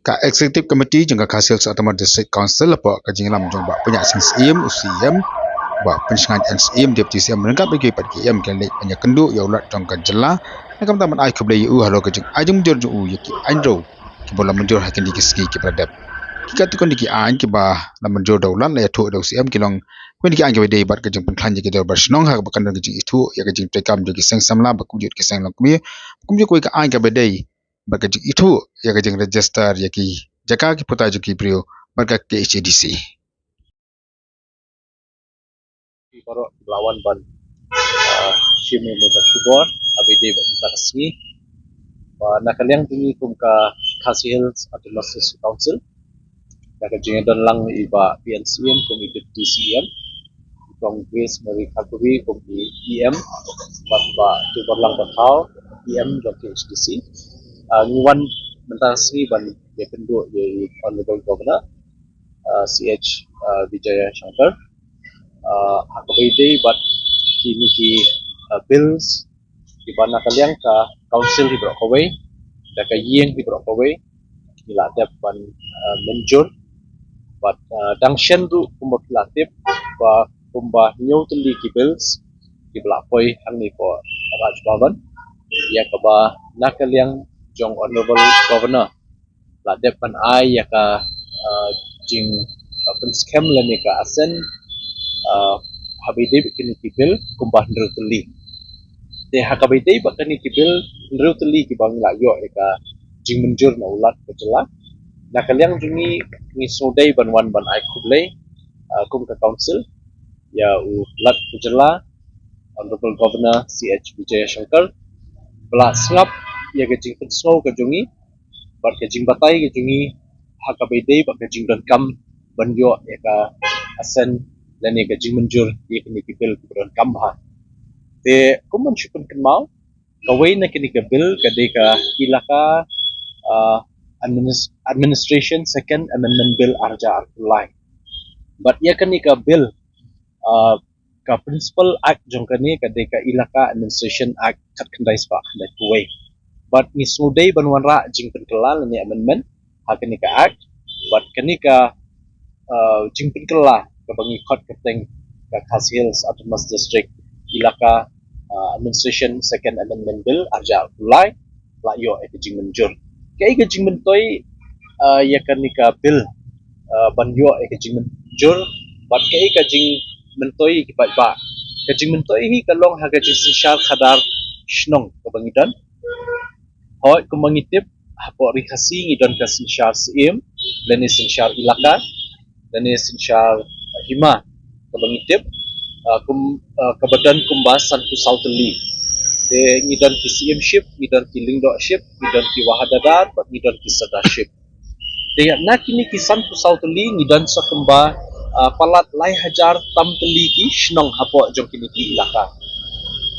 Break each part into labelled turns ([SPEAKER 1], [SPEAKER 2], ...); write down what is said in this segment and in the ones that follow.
[SPEAKER 1] ka executive committee jengka hasil Autonomous District Council apa ka jinglam jong ba penyak sing SIM UCM ba pensingan NCM deputy CM menangkap bagi pat KM kan lek penyak kendu ya ulat jong ka jela nakam taman ai Khublei halo ka jing ajung jor ju yaki Aiñrew ki bola menjur hakin dikiski ki pradap ki katukon diki an ki ba la menjur daulan la ya thu do CM kilong when ki an ki dei bat ka jing penkhan ki do bar snong ha ba kan ka jing itu ya ka jing tekam jo ki seng samla ba kumjut ki seng long kumje ko ka an ka bedei ba ka jing itu ya ka jing register ya ki jaka ki putai jo ki brio ba ka KHADC
[SPEAKER 2] Baru lawan ban shimi me ka subor abide ba takasni ba nakaliang tuni kum ka Hills Autonomous District Council daga jinga don lang iba PNCM kum i DCM kong Grace Mary Kakuri kum i EM ba tu lang ba tau EM do KHDC ngiwan mentasni ban ye kendu ye Honorable Governor CH Vijaya Shankar hakabay but kini ki bills di bana kaliang ka council di Brokaway da ka yeng di Brokaway ilatep ban Mynjur but dangshen du kumba ilatep ba kumba nyaw tali ki bills di Blapoy hangni ko Raj Bhavan ya ka ba nakaliang jong Honorable Governor latep ban ai ya ka jing pen scam lani ka asen habide kini kibil kumbah nruteli te hakabide bakani kibil nruteli ki bang la yo eka jing Mynjur na ulat kecela na kaliang jungi ni sodai banwan ban ai Khublei kum ka council ya ulat kecela Honorable Governor CH Vijaya Shankar bla sngap ya ke jing pensau ka jungi bar ke jing batai ke jungi hakabide bak ke jing dan kam ban yo eka asen lani ka jing Mynjur ye kini kibil kubron kambha te kuman shipun kenmau kawai na kini kibil kade ka ilaka administration second amendment bill arja arkulai but ye kini ka bill ka principal act jong kani kade ka ilaka administration act kat kandai spa kandai kuwai but ni sudai banwan ra jing penkela lani amendment hakani ka act but kani ka jing penkela kabangi kot keteng ka Hills Autonomous District ilaka administration second amendment bill arja ulai la yo e jing Mynjur kai ke jing mentoi ya kanika bill ban yo e jing Mynjur bat kai ka jing mentoi ki ba ka jing mentoi hi kalong ha ka jing syar khadar shnong kabangi dan hoi kumangi tip hapo rikasi ngidon ka syar sim leni syar ilaka leni syar hima kabangitip kabadan kumbasan ku Southern de ngidan ki CM ship ngidan ki lingdo ship ngidan ki wahadadat bat ngidan ki sada ship de na kini ki san ku Southern ngidan sa kumba palat lai hajar tam teli ki shnong hapo jong kini ki ilaka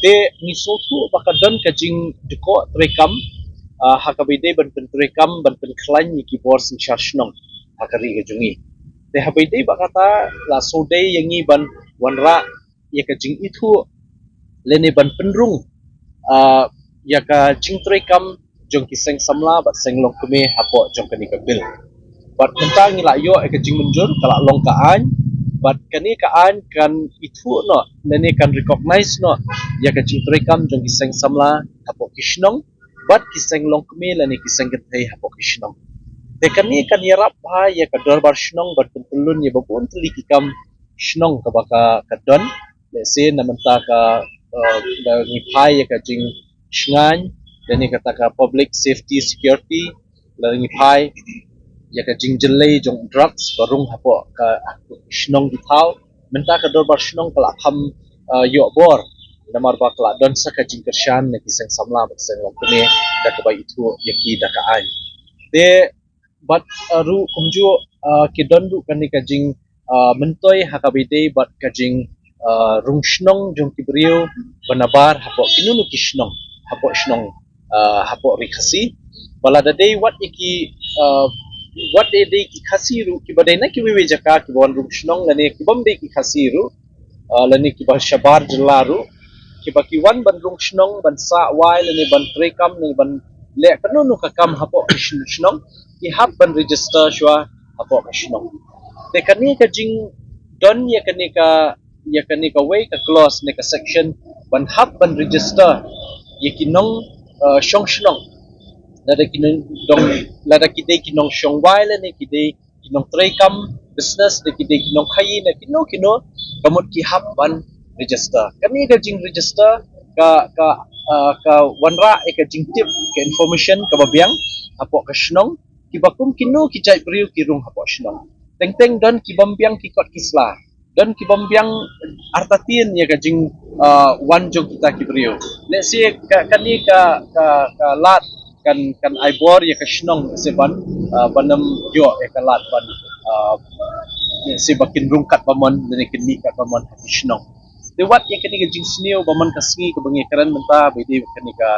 [SPEAKER 2] de ni sotu bakadan ka jing deko trekam hakabide ban pen trekam ban pen klan ki bor sin shnong hakari ke jungi te habide bakata la sodai yangi ban wanra ya ka jing itu lene ban penrung ya ka jing trekam jong ki seng samla bat seng long keme hapo jong kani ka bil bat mentang la yo ka jing Mynjur kala long ka an bat kani ka an kan itu no lene kan recognize no ya ka jing trekam jong ki seng samla hapo kishnong bat ki seng long keme lene ki seng gethei hapo kishnong dekani kan yarap ha ya ka dorbar shnong bar pentulun ya babun teli kikam shnong ka baka kadon lese namenta ka ngi pai ya ka jing shngan dan ni kata ka public safety security ngi pai ya ka jing jelai jong drugs barung hapo ka shnong ditau menta ka dorbar shnong kala kham yo bor namar ba kala don sa ka jing kershan ne kiseng samla ba kiseng lokune da ka bai itu yaki da ka ai de but ru kumju kidon du kan kajing mentoi hakabide but kajing rungshnong jong kibriu banabar hapo kinunu kishnong hapo shnong hapo rikhasi bala dade what day ki khasi ru ki badai na ki wewe jaka ki bon rungshnong lane ki bom day ki khasi ru lane ki ba shabar jalaru ki ba ki wan ban rungshnong ban sa wai lane ban trekam lane ban le kanunu kakam hapo kishnong ki hab ban register shwa apo kashnong te kani ka jing don ya kani ka way ka clause ne ka section ban hab ban register ye kinong shong shnong lada kinong dong lada kide kinong shong wai le ne kide kinong tray kam business ne kide kinong khai ne kino kamot ki hab ban register kani ka jing register ka wanra ka jing tip ka information ka babiang apo ka shnong ki bakum kino ki jai briu ki rung apo shnong teng don ki bambiang ki kot kisla don ki bambiang artatin ya ka jing wan jong kita ki briu let's say kani ka lat kan aibor ya ka shnong se ban banam yo e ka lat ban si bakin rungkat baman dan ikan mi kat baman shnong lewat yang kini jing sneo baman kasngi ke bangi karan menta bedi kini ka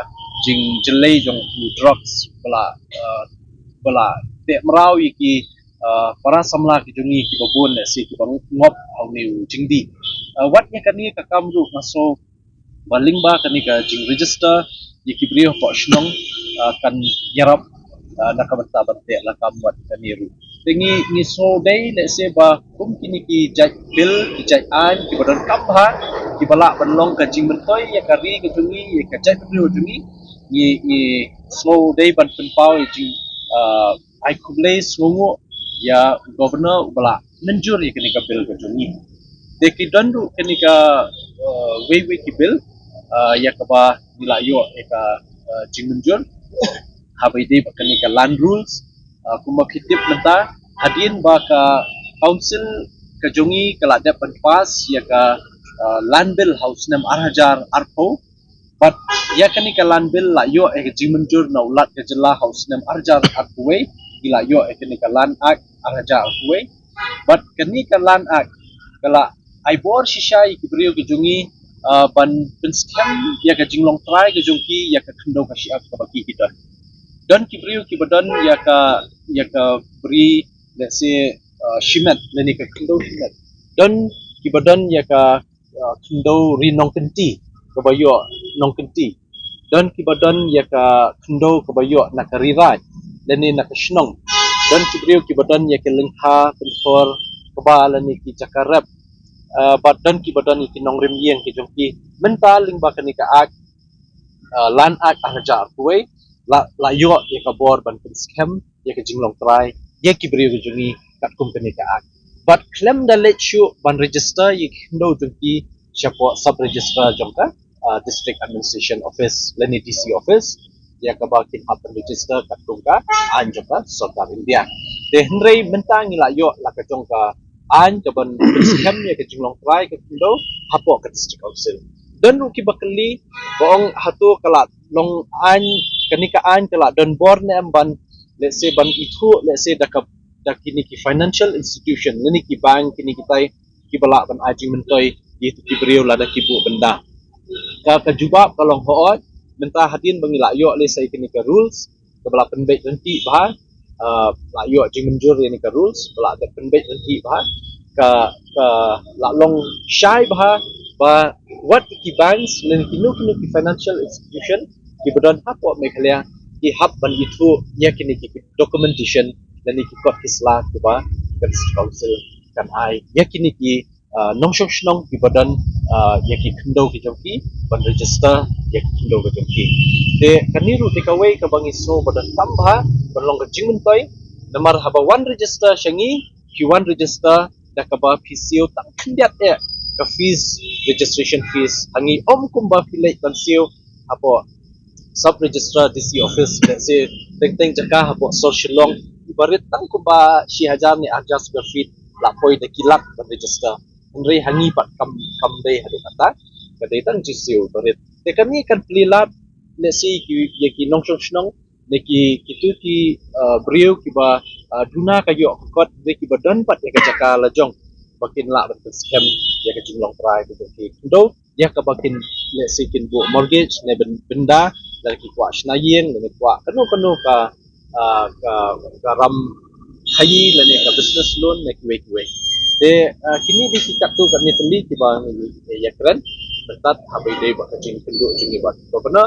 [SPEAKER 2] jing jelai jong drugs bala te merau iki para samla ki jungi ki babun si ki bang ngop au ni jingdi wat yang kini ka kamru maso baling ba kini ka jing register iki brio po shnong kan nyarap nakabata bante la kamwat kaniru tingi ni so day let's say ba kum kini ki jaj bill ki jaj an ki badan kamha ki bala banlong ka jing mentoy ya kari ka jungi ya ka jaj brio jungi ni slow day ban penpau jing ai Khublei sungu ya governor bala Mynjur ya kini ka bill ka jungi de ki dandu kini ka we ki bill ya ka ba nilayo ya ka jing Mynjur habai dei bakani ka land rules kuma khitip menta hadin ba ka council ka jongi kala da pas ya ka land bill house nam arhajar arpo but ya kani ka land bill la yo e jimunjur na ulat ka jilla house nam arhajar arpwe ila yo e kani ka land act arhajar arpwe but kani ka land act kala aibor shisha ikibrio ka jongi ban penskem ya ka jinglong try ka jongki ya ka khndo ka shiak ka baki kita dan kibriu kibadan ya ka beri let's say shimet leni ka kendo shimet dan kibadan ya ka kendo ri nong kenti kabayo nong kenti dan kibadan ya ka kendo kabayo nakarirai leni nakashnong dan kibriu kibadan ya ka lengha pentor kabala ni ki cakarap badan kibadan ki nong rimyeng ki jongki mental lingba kanika ak lan ak arja kuwe la yo ya ka bor ban pen scam ya ka jinglong try ya ki brio jungi kat company ka ak but claim da let you ban register you ndo jungi siapo sub register jongka district administration office leni DC office ya ka ba kin happen register kat tungka an jongka sarkar India de hendrei mentang la yo la ka jongka an ka ban scam ya ka jinglong try ka ndo hapo ka district council dan ruki bakali boong hatu kalat long an kanikaan kala don born ban let's say ban itu let's say da kini ki financial institution ni ki bank kini kita ki bala ban ajing mentoy itu ki beriu lada ki bu benda ka jubab kalau hoot mentah hadin bangila yo le sai kini ka rules ka bala penbet nanti bah la yo jing menjur ni ka rules bala da penbet nanti bah ka la long shai bah ba what ki banks len ki ki financial institution ki bedon hapo mekhalia ki hab ban itu ya kini ki documentation dan ki kot kisla ki ba kan council kan ai ya kini ki nong shong shnong ki bedon ya ki khndo ki jongki ban register ya ki khndo ki jongki de kaniru take away ka bangi so bedon tambah berlong ka jingmen toy namar haba one register shangi ki one register da ka ba PCO tak khindiat ya ka fees registration fees hangi om kumba filai kansio apo sub registrar DC office let's say teng jaka apo social long ibarit tang kumba shi hajar ni ajar square feet la poi de kilak ban register henry hangi pat kam dei hadu kata kadai tang jisiu barit te kami kan plilat let's say ki nong shnong ne ki kitu ki brio ki ba duna kayo kot de ki badan pat ya jaka lajong bakin la betul scam ya ke jumlah try gitu do ya ke bakin let's say kin bu mortgage ne benda dari ki kwa shnayeng ne kwa kanu ka ram hayi le ne ka business loan ne ki de kini di ki tu kan ni teli ki ba ya keren betat habai de ba ka jing kendu jing ba to bana